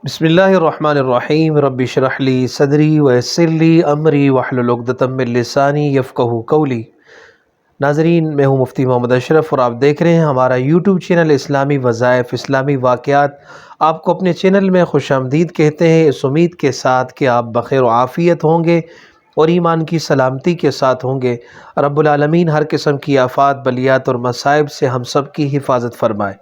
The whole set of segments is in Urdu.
بسم اللہ الرحمن الرحیم رب اشرح لی صدری ویسر لی امری واحلل عقدۃ من لسانی یفقہوا قولی۔ ناظرین، میں ہوں مفتی محمد اشرف اور آپ دیکھ رہے ہیں ہمارا یوٹیوب چینل اسلامی وظائف اسلامی واقعات۔ آپ کو اپنے چینل میں خوش آمدید کہتے ہیں، اس امید کے ساتھ کہ آپ بخیر و عافیت ہوں گے اور ایمان کی سلامتی کے ساتھ ہوں گے۔ رب العالمین ہر قسم کی آفات، بلیات اور مصائب سے ہم سب کی حفاظت فرمائے۔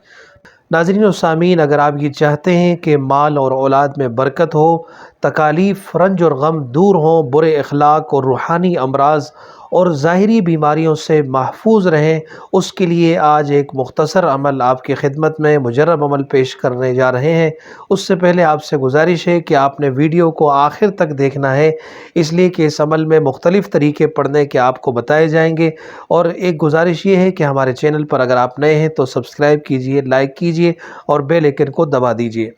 ناظرین و سامعین، اگر آپ یہ چاہتے ہیں کہ مال اور اولاد میں برکت ہو، تکالیف، رنج اور غم دور ہوں، برے اخلاق اور روحانی امراض اور ظاہری بیماریوں سے محفوظ رہیں، اس کے لیے آج ایک مختصر عمل آپ کی خدمت میں مجرب عمل پیش کرنے جا رہے ہیں۔ اس سے پہلے آپ سے گزارش ہے کہ آپ نے ویڈیو کو آخر تک دیکھنا ہے، اس لیے کہ اس عمل میں مختلف طریقے پڑھنے کے آپ کو بتائے جائیں گے، اور ایک گزارش یہ ہے کہ ہمارے چینل پر اگر آپ نئے ہیں تو سبسکرائب کیجئے، لائک کیجئے اور بیل آئیکن کو دبا دیجئے۔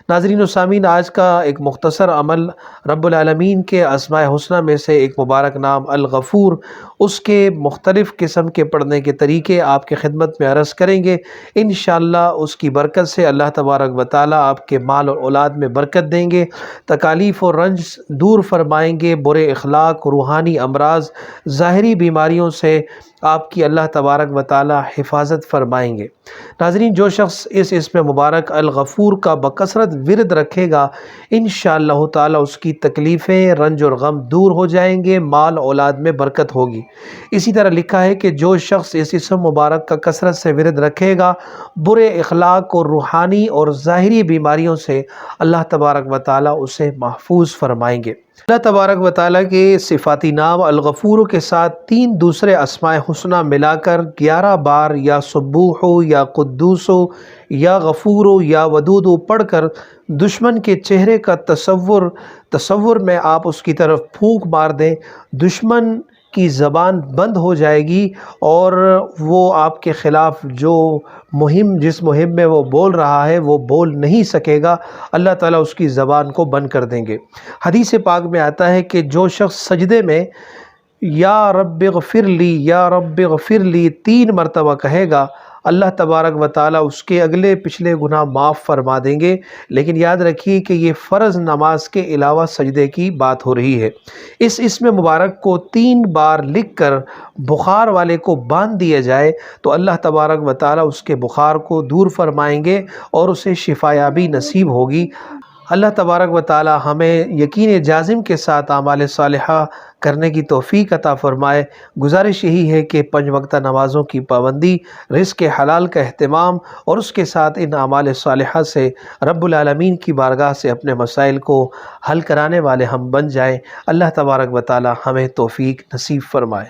ناظرین و سامعین، آج کا ایک مختصر عمل رب العالمین کے اسماء حسنہ میں سے ایک مبارک نام الغفور، اس کے مختلف قسم کے پڑھنے کے طریقے آپ کی خدمت میں عرض کریں گے۔ انشاءاللہ اس کی برکت سے اللہ تبارک و تعالی آپ کے مال اور اولاد میں برکت دیں گے، تکالیف اور رنج دور فرمائیں گے، برے اخلاق، روحانی امراض، ظاہری بیماریوں سے آپ کی اللہ تبارک و تعالی حفاظت فرمائیں گے۔ ناظرین، جو شخص اس اسم مبارک الغفور کا بکثرت ورد رکھے گا، انشاءاللہ تعالی اس کی تکلیفیں، رنج اور غم دور ہو جائیں گے، مال اولاد میں برکت ہوگی۔ اسی طرح لکھا ہے کہ جو شخص اس اسم مبارک کا کثرت سے ورد رکھے گا، برے اخلاق اور روحانی اور ظاہری بیماریوں سے اللہ تبارک و تعالی اسے محفوظ فرمائیں گے۔ اللہ تبارک و تعالیٰ کے صفاتی نام الغفور کے ساتھ 3 دوسرے اسماء حسنہ ملا کر 11 بار یا سبوح یا قدوس یا غفور یا ودود پڑھ کر دشمن کے چہرے کا تصور میں آپ اس کی طرف پھونک مار دیں، دشمن کی زبان بند ہو جائے گی اور وہ آپ کے خلاف جس مہم میں وہ بول رہا ہے وہ بول نہیں سکے گا، اللہ تعالیٰ اس کی زبان کو بند کر دیں گے۔ حدیث پاک میں آتا ہے کہ جو شخص سجدے میں یا رب اغفر لی یا رب اغفر لی 3 مرتبہ کہے گا، اللہ تبارک و تعالیٰ اس کے اگلے پچھلے گناہ معاف فرما دیں گے۔ لیکن یاد رکھیے کہ یہ فرض نماز کے علاوہ سجدے کی بات ہو رہی ہے۔ اس اسم مبارک کو 3 بار لکھ کر بخار والے کو باندھ دیا جائے تو اللہ تبارک و تعالیٰ اس کے بخار کو دور فرمائیں گے اور اسے شفایابی نصیب ہوگی۔ اللہ تبارک و تعالیٰ ہمیں یقین جازم کے ساتھ اعمال صالحہ کرنے کی توفیق عطا فرمائے۔ گزارش یہی ہے کہ 5 وقتہ نمازوں کی پابندی، رزق حلال کا اہتمام اور اس کے ساتھ ان اعمال صالحہ سے رب العالمین کی بارگاہ سے اپنے مسائل کو حل کرانے والے ہم بن جائیں۔ اللہ تبارک و تعالیٰ ہمیں توفیق نصیب فرمائے۔